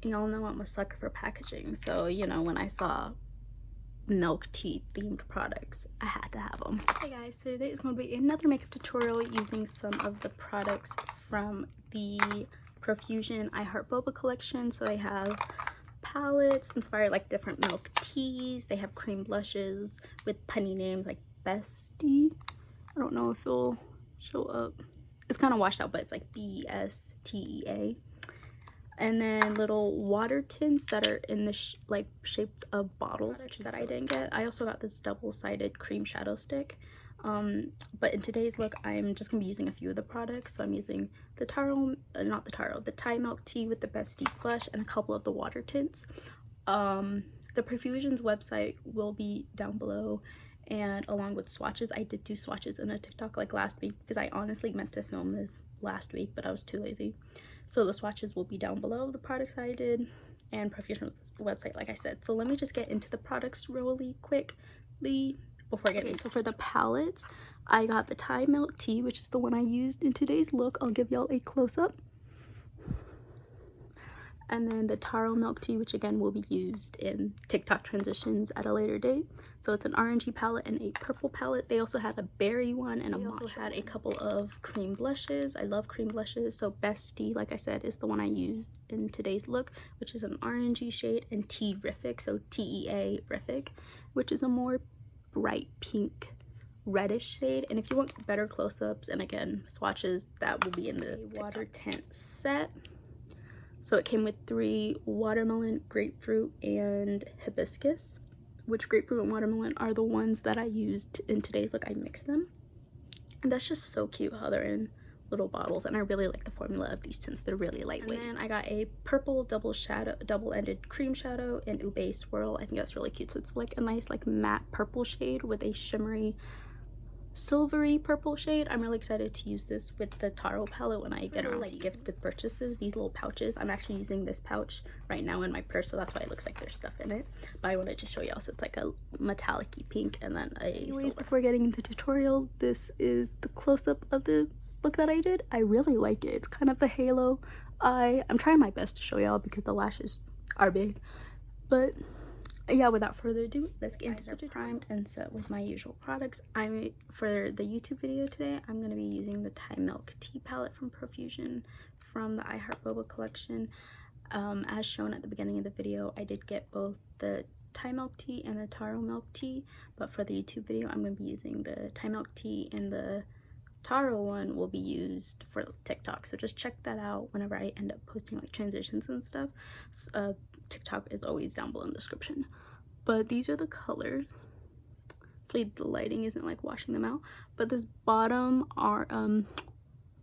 y'all know I'm a sucker for packaging, so you know, when I saw milk tea themed products, I had to have them. Hey guys, so today is going to be another makeup tutorial using some of the products from the Profusion I Heart Boba collection. So they have palettes inspired like different milk teas. They have cream blushes with punny names like bes-tea. I don't know if it'll show up. It's kind of washed out, but it's like bes-tea. And then little water tints that are in the like shapes of bottles that I didn't get. I also got this double-sided cream shadow stick. But in today's look, I'm just gonna be using a few of the products. So I'm using the taro, the Thai milk tea with the bes-tea blush and a couple of the water tints. The Profusion's website will be down below, and along with swatches. I did do swatches in a TikTok like last week because I honestly meant to film this last week, but I was too lazy. So the swatches will be down below, the products I did, and Profusion's website, like I said. So let me just get into the products really quickly before I get into. So for the palettes, I got the Thai milk tea, which is the one I used in today's look. I'll give y'all a close-up. And then the taro milk tea, which again will be used in TikTok transitions at a later date. So it's an orangey palette and a purple palette. They also had a berry one, and they also had a couple of cream blushes. I love cream blushes. So bes-tea, like I said, is the one I used in today's look, which is an orangey shade, and Tea-rific, so Tea-rific, which is a more bright pink reddish shade. And if you want better close-ups and again swatches, that will be in the water tint set. So it came with 3 watermelon, grapefruit, and hibiscus, which grapefruit and watermelon are the ones that I used in today's look. I mixed them, and that's just so cute how they're in little bottles, and I really like the formula of these tints. They're really lightweight. And then I got a purple double-ended cream shadow and ube swirl. I think that's really cute. So it's like a nice like matte purple shade with a shimmery silvery purple shade. I'm really excited to use this with the taro palette when I get around to gift with purchases. These little pouches, I'm actually using this pouch right now in my purse, so that's why it looks like there's stuff in it, but I wanted to show y'all. So it's like a metallic-y pink and then a silver. Before getting into the tutorial, this is the close-up of the look that I did. I really like it. It's kind of a halo eye. I'm trying my best to show y'all because the lashes are big, but yeah, without further ado, let's get into it. Primed and set with my usual products. For the YouTube video today, I'm going to be using the Thai milk tea palette from Profusion from the I Heart Boba collection. As shown at the beginning of the video, I did get both the Thai milk tea and the taro milk tea, but for the YouTube video, I'm going to be using the Thai milk tea, and the taro one will be used for TikTok. So just check that out whenever I end up posting like transitions and stuff. TikTok is always down below in the description. But these are the colors. Hopefully the lighting isn't like washing them out. But this bottom are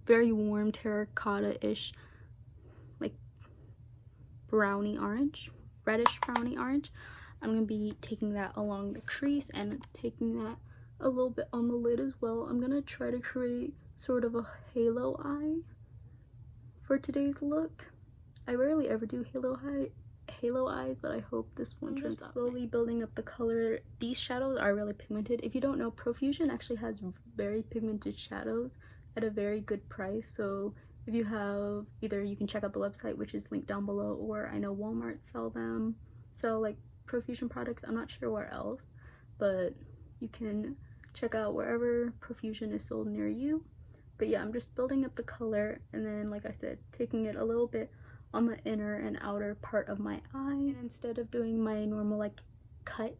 very warm terracotta-ish, like brownie orange, reddish brownie orange. I'm gonna be taking that along the crease and taking that a little bit on the lid as well. I'm gonna try to create sort of a halo eye for today's look. I rarely ever do halo eyes, but I hope this one turns out. Slowly building up the color. These shadows are really pigmented. If you don't know, Profusion actually has very pigmented shadows at a very good price. So if you have, either you can check out the website, which is linked down below, or I know Walmart sell like Profusion products. I'm not sure where else, but you can check out wherever Profusion is sold near you. But yeah, I'm just building up the color, and then like I said, taking it a little bit on the inner and outer part of my eye. And instead of doing my normal like cut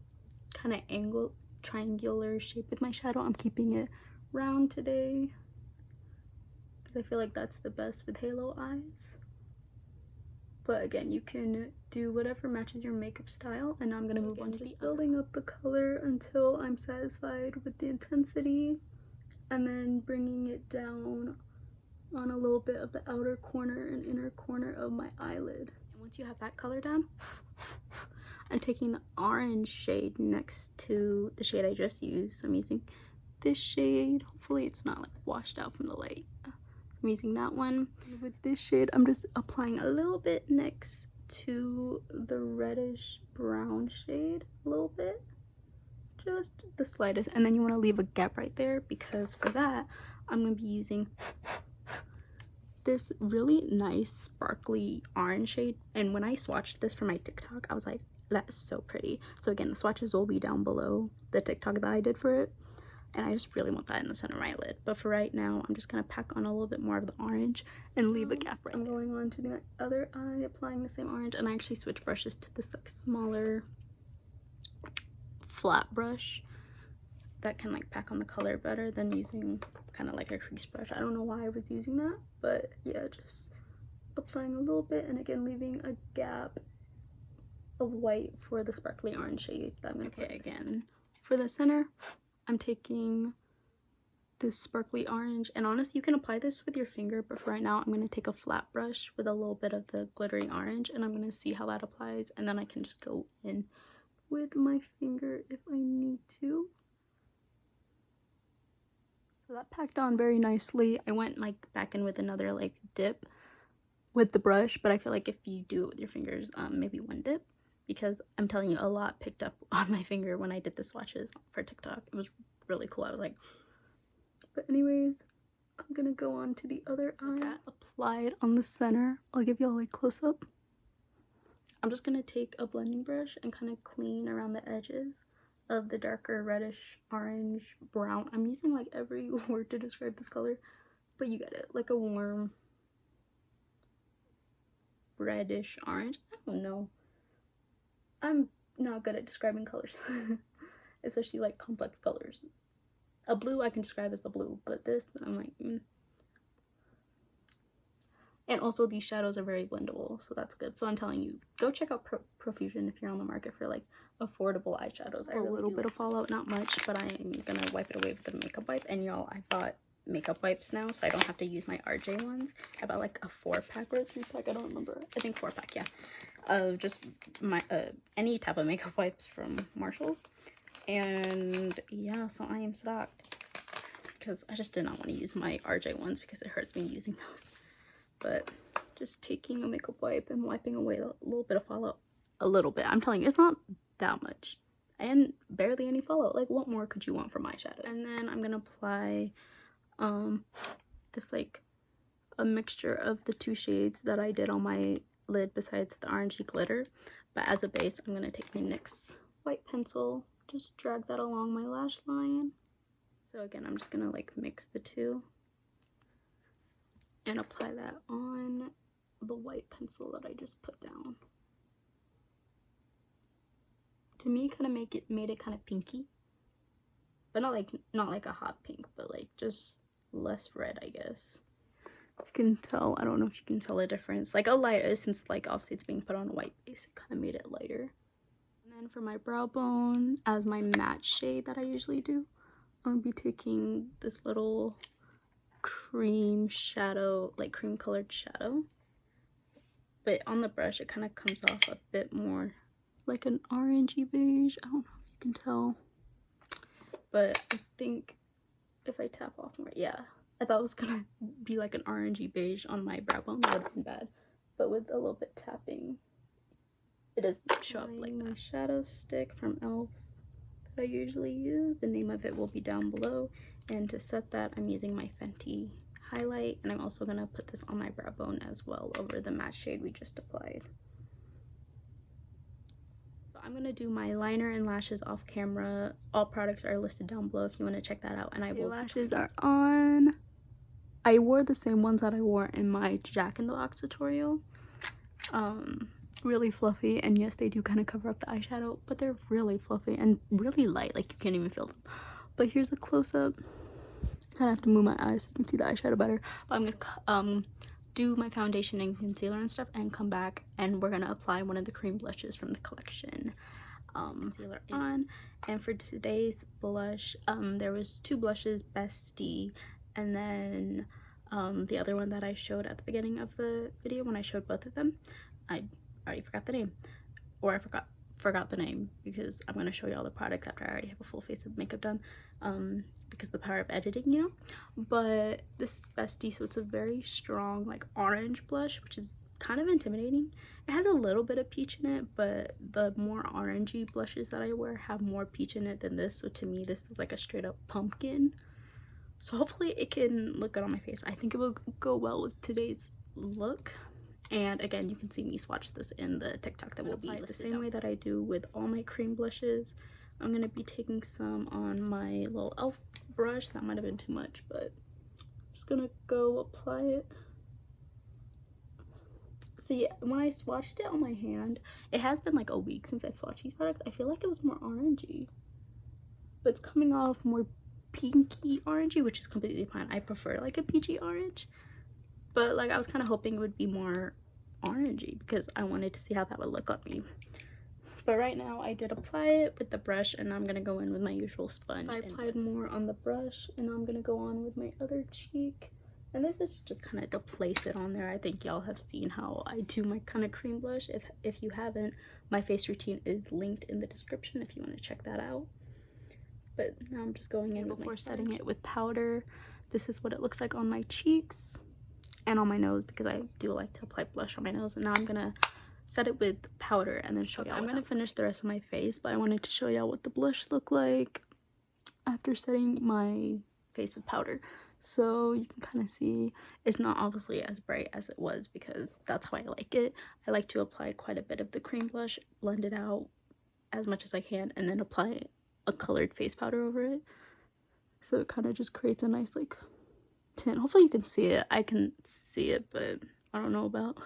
kind of angle triangular shape with my shadow, I'm keeping it round today because I feel like that's the best with halo eyes. But again, you can do whatever matches your makeup style, and I'm gonna move on to the building up the color until I'm satisfied with the intensity, and then bringing it down on a little bit of the outer corner and inner corner of my eyelid. And once you have that color down, I'm taking the orange shade next to the shade I just used. So I'm using this shade. Hopefully it's not like washed out from the light. I'm using that one. With this shade, I'm just applying a little bit next to the reddish brown shade, a little bit, just the slightest. And then you want to leave a gap right there, because for that I'm going to be using this really nice sparkly orange shade, and when I swatched this for my TikTok, I was like, that's so pretty. So again, the swatches will be down below the TikTok that I did for it, and I just really want that in the center of my lid. But for right now, I'm just gonna pack on a little bit more of the orange and leave a gap right there. I'm going on to the other eye, applying the same orange, and I actually switched brushes to this like smaller flat brush that can like pack on the color better than using kind of like a crease brush. I don't know why I was using that, but yeah, just applying a little bit, and again leaving a gap of white for the sparkly orange shade that I'm gonna put again. For the center, I'm taking this sparkly orange, and honestly you can apply this with your finger, but for right now I'm going to take a flat brush with a little bit of the glittery orange, and I'm going to see how that applies, and then I can just go in with my finger if I need to. So that packed on very nicely. I went like back in with another like dip with the brush, but I feel like if you do it with your fingers, maybe one dip, because I'm telling you, a lot picked up on my finger when I did the swatches for TikTok. It was really cool. I was like, but anyways, I'm gonna go on to the other eye. Applied on the center. I'll give y'all a close up. I'm just gonna take a blending brush and kind of clean around the edges of the darker reddish orange brown. I'm using like every word to describe this color, but you get it, like a warm reddish orange. I don't know, I'm not good at describing colors especially like complex colors. A blue I can describe as the blue, but this I'm like And also these shadows are very blendable, so that's good. So I'm telling you, go check out Profusion if you're on the market for like affordable eyeshadows. I really a little bit of fallout, not much, but I am gonna wipe it away with the makeup wipe. And y'all, I bought makeup wipes now, so I don't have to use my RJ ones. I bought like a 4-pack or a 3-pack, I don't remember. I think 4-pack, yeah. Of just my any type of makeup wipes from Marshalls. And yeah, so I am stocked because I just did not want to use my RJ ones because it hurts me using those. But just taking a makeup wipe and wiping away a little bit of fallout. A little bit. I'm telling you, it's not that much. And barely any fallout. Like, what more could you want from eyeshadow? And then I'm gonna apply this like a mixture of the 2 shades that I did on my lid besides the orangey glitter. But as a base, I'm gonna take my NYX white pencil, just drag that along my lash line. So again, I'm just gonna like mix the 2 and apply that on the white pencil that I just put down. To me, kind of made it kind of pinky, but not like a hot pink, but like just less red, I guess. You can tell, I don't know if you can tell a difference. Like a lighter, since like obviously it's being put on a white base, it kind of made it lighter. And then for my brow bone, as my matte shade that I usually do, I'm gonna be taking this little cream shadow, like cream colored shadow, but on the brush it kind of comes off a bit more like an orangey beige. I don't know if you can tell, but I think if I tap off more, yeah, I thought it was gonna be like an orangey beige on my brow bone. That would have been bad, but with a little bit tapping it doesn't show up like that. My shadow stick from ELF that I usually use, the name of it will be down below. And to set that, I'm using my Fenty highlight, and I'm also going to put this on my brow bone as well over the matte shade we just applied. So I'm going to do my liner and lashes off camera. All products are listed down below if you want to check that out. And I will. Lashes are on. I wore the same ones that I wore in my Jack in the Box tutorial. Really fluffy, and yes, they do kind of cover up the eyeshadow, but they're really fluffy and really light, like you can't even feel them. But here's a close-up. I kind of have to move my eyes so you can see the eyeshadow better. But I'm gonna do my foundation and concealer and stuff and come back, and we're gonna apply one of the cream blushes from the collection. Concealer on. And for today's blush, there was 2 blushes, bes-tea, and then the other one that I showed at the beginning of the video when I showed both of them. I already forgot the name, or I forgot the name because I'm going to show you all the products after I already have a full face of makeup done, because the power of editing, you know. But this is bes-tea, so it's a very strong like orange blush, which is kind of intimidating. It has a little bit of peach in it, but the more orangey blushes that I wear have more peach in it than this, so to me this is like a straight up pumpkin. So hopefully it can look good on my face. I think it will go well with today's look. And again, you can see me swatch this in the TikTok that will be listed the same way that I do with all my cream blushes. I'm going to be taking some on my little elf brush. That might have been too much, but I'm just going to go apply it. See, when I swatched it on my hand, it has been like a week since I've swatched these products. I feel like it was more orangey, but it's coming off more pinky orangey, which is completely fine. I prefer like a peachy orange, but like I was kind of hoping it would be more orangey because I wanted to see how that would look on me. But right now I did apply it with the brush, and I'm gonna go in with my usual sponge. I applied more on the brush, and I'm gonna go on with my other cheek. And this is just kind of to place it on there. I think y'all have seen how I do my kind of cream blush. If you haven't, my face routine is linked in the description if you want to check that out. But now I'm just going in before setting it with powder. This is what it looks like on my cheeks and on my nose, because I do like to apply blush on my nose. And now I'm gonna set it with powder and then show y'all. I'm gonna finish the rest of my face, but I wanted to show y'all what the blush looked like after setting my face with powder. So you can kind of see it's not obviously as bright as it was, because that's how I like it. I like to apply quite a bit of the cream blush, blend it out as much as I can, and then apply a colored face powder over it. So it kind of just creates a nice like tint. Hopefully you can see it. I can see it, but I don't know about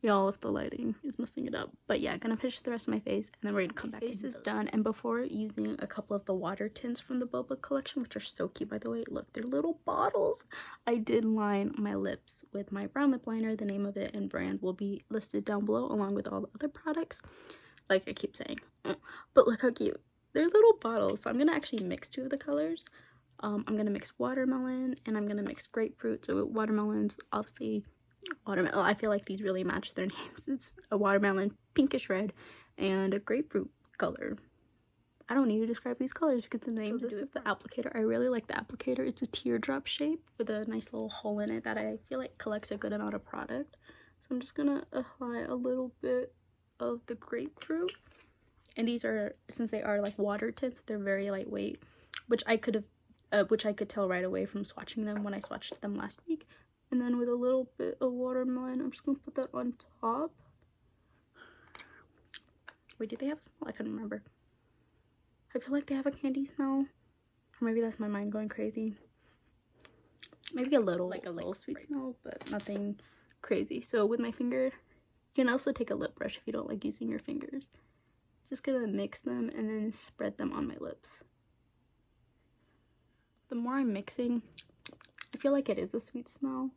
y'all if the lighting is messing it up. But yeah, I'm gonna finish the rest of my face, and then we're gonna come back. My face is done, and before using a couple of the water tints from the Boba collection, which are so cute by the way, look, they're little bottles, I did line my lips with my brown lip liner. The name of it and brand will be listed down below, along with all the other products, like I keep saying. But look how cute, they're little bottles. So I'm gonna actually mix two of the colors. I'm gonna mix watermelon and I'm gonna mix grapefruit. So watermelon's obviously watermelon. I feel like these really match their names. It's a watermelon pinkish red and a grapefruit color. I don't need to describe these colors because the names. So this is the applicator. I really like the applicator. It's a teardrop shape with a nice little hole in it that I feel like collects a good amount of product. So I'm just gonna apply a little bit of the grapefruit. And these are, since they are like water tints, they're very lightweight, which I could tell right away from swatching them when I swatched them last week. And then with a little bit of watermelon, I'm just gonna put that on top. Wait, do they have a smell? I couldn't remember. I feel like they have a candy smell, or maybe that's my mind going crazy. Maybe a little sweet smell, but nothing crazy. So with my finger, you can also take a lip brush if you don't like using your fingers. Just gonna mix them and then spread them on my lips. The more I'm mixing, I feel like it is a sweet smell.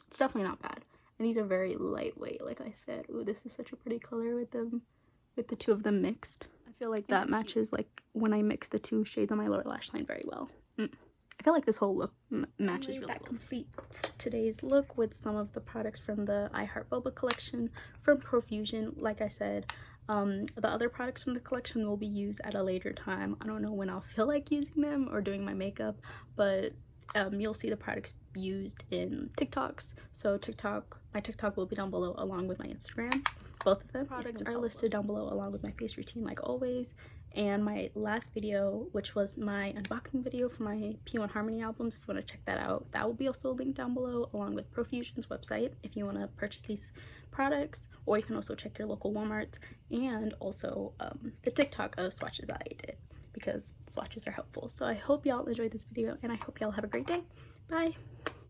It's definitely not bad. And these are very lightweight, like I said. Ooh, this is such a pretty color with them, with the two of them mixed. I feel like that matches like when I mix the two shades on my lower lash line very well. I feel like this whole look matches really well. That completes today's look with some of the products from the I Heart Boba collection from Profusion. Like I said, the other products from the collection will be used at a later time. I don't know when I'll feel like using them or doing my makeup, but you'll see the products used in TikToks. So my TikTok will be down below along with my Instagram. Both of them products are listed down below along with my face routine like always. And my last video, which was my unboxing video for my P1 Harmony albums, if you want to check that out, that will be also linked down below along with Profusion's website if you want to purchase these products, or you can also check your local Walmarts, and also the TikTok of swatches that I did, because swatches are helpful. So I hope y'all enjoyed this video, and I hope y'all have a great day. Bye!